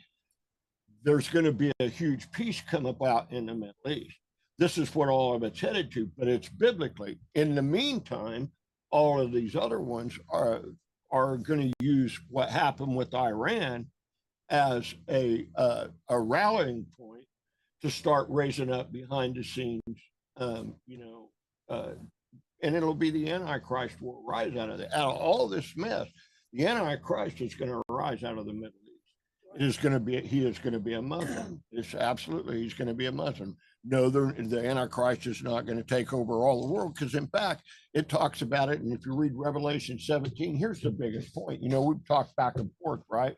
There's going to be a huge peace come about in the Middle East. This is what all of it's headed to, but it's biblically. In the meantime, all of these other ones are going to use what happened with Iran as a rallying point to start raising up behind the scenes, and it'll be the Antichrist will rise out of all this mess. The Antichrist is going to rise out of the Middle East. He is going to be a Muslim. He's going to be a Muslim. No, the Antichrist is not going to take over all the world because, in fact, it talks about it. And if you read Revelation 17, here's the biggest point. You know, we've talked back and forth, right,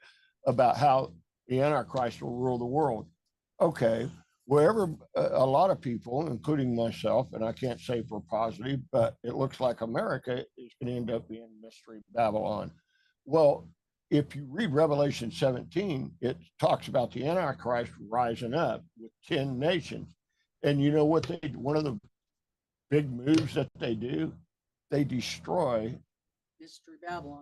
about how the Antichrist will rule the world. Okay, wherever a lot of people, including myself, and I can't say for positive, but it looks like America is going to end up being Mystery Babylon. Well, if you read Revelation 17, it talks about the Antichrist rising up with 10 nations. And you know what one of the big moves that they do? They destroy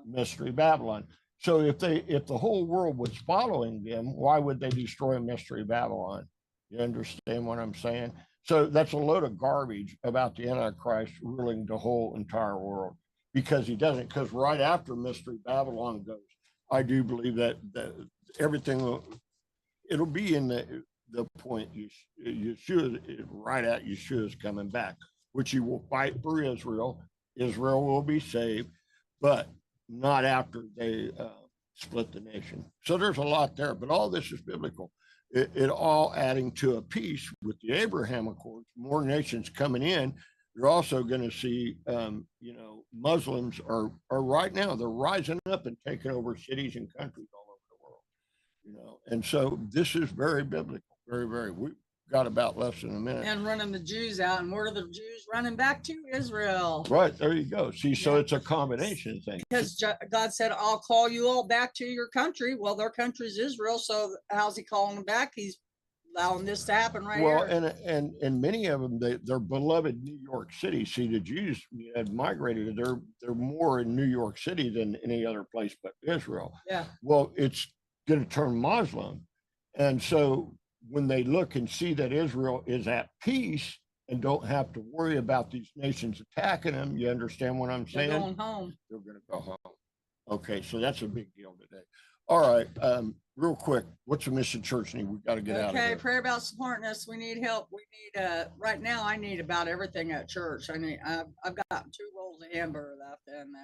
Mystery Babylon. So if the whole world was following them, why would they destroy Mystery Babylon? You understand what I'm saying? So that's a load of garbage about the Antichrist ruling the whole entire world, because he doesn't. Because right after Mystery Babylon goes, I do believe that everything it'll be in the point Yeshua, right at Yeshua's coming back, which he will fight for Israel. Israel will be saved, but not after they split the nation. So there's a lot there, but all this is biblical. It all adding to a peace with the Abraham Accords, more nations coming in, you're also going to see, Muslims are right now, they're rising up and taking over cities and countries all over the world, and so this is very biblical, very, very, we got about less than a minute. And running the Jews out. And where are the Jews running back to? Israel. Right, there you go. See, so Yeah. it's a combination thing. Because God said, I'll call you all back to your country. Well, their country's Israel. So how's he calling them back? He's allowing this to happen right Well, here. and many of them, they're beloved New York City. See, the Jews had migrated. They're more in New York City than any other place but Israel. Yeah. Well, it's going to turn Muslim. And so when they look and see that Israel is at peace and don't have to worry about these nations attacking them, you understand what I'm saying? They're going home. They're going to go home. Okay, so that's a big deal today. All right, real quick, what's the mission church need? We got to get out of Okay, here. prayer about supporting us. We need help. We need right now I need about everything at church. I've got 2 rolls of hamburger left, and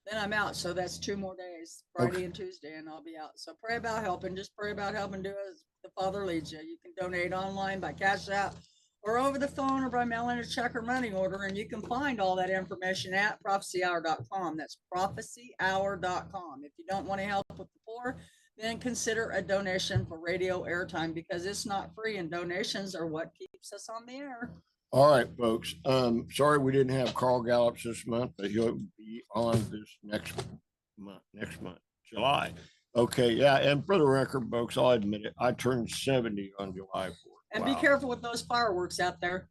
then I'm out. So that's 2 more days, Friday Okay. and Tuesday, and I'll be out. So pray about helping. Just pray about helping. Do as the Father leads you. You can donate online by Cash App or over the phone or by mailing a check or money order. And you can find all that information at prophecyhour.com. That's prophecyhour.com. If you don't want to help with the poor, then consider a donation for radio airtime, because it's not free, and donations are what keeps us on the air. All right, folks. Sorry we didn't have Carl Gallups this month, but he'll be on this next month, July. Okay, yeah, and for the record, folks, I'll admit it, I turned 70 on July 4th. And be careful with those fireworks out there.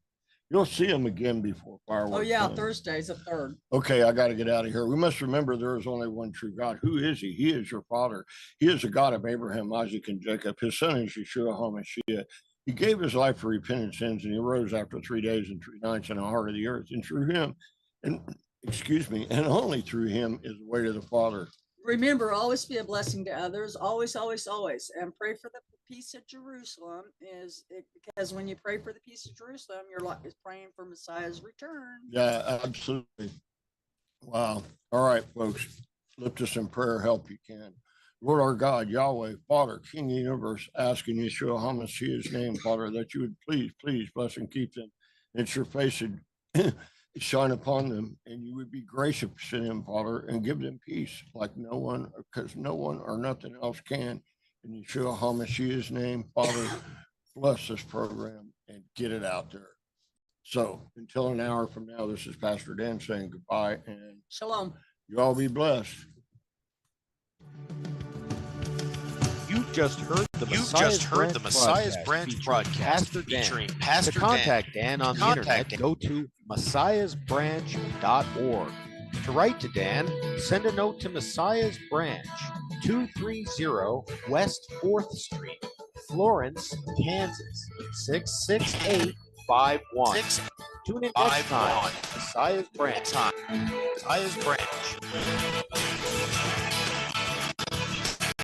You'll see them again before fireworks. Oh yeah, time. Thursday's the 3rd. Okay, I got to get out of here. We must remember there is only one true God. Who is he? He is your Father. He is the God of Abraham, Isaac, and Jacob. His son is Yeshua HaMashiach. He gave his life for repentant sins, and he rose after 3 days and 3 nights in the heart of the earth. And through him, and only through him is the way to the Father. Remember, always be a blessing to others. Always, always, always. And pray for the peace of Jerusalem, because when you pray for the peace of Jerusalem, you're like praying for Messiah's return. Yeah, absolutely. Wow. All right, folks. Lift us in prayer, help you can. Lord our God, Yahweh, Father, King of the universe, asking Yeshua HaMashiach's name, Father, that you would please bless and keep them. That your face would shine upon them, and you would be gracious to them, Father, and give them peace like no one, because no one or nothing else can. In Yeshua HaMashiach's name, Father, bless this program and get it out there. So until an hour from now, this is Pastor Dan saying goodbye, and Shalom. you all be blessed. You just heard the Messiah's Branch broadcast featuring Pastor Dan. To contact Dan on the internet, go to messiahsbranch.org. To write to Dan, send a note to Messiah's Branch, 230 West 4th Street, Florence, Kansas, 66851. Tune in next time. Messiah's Branch.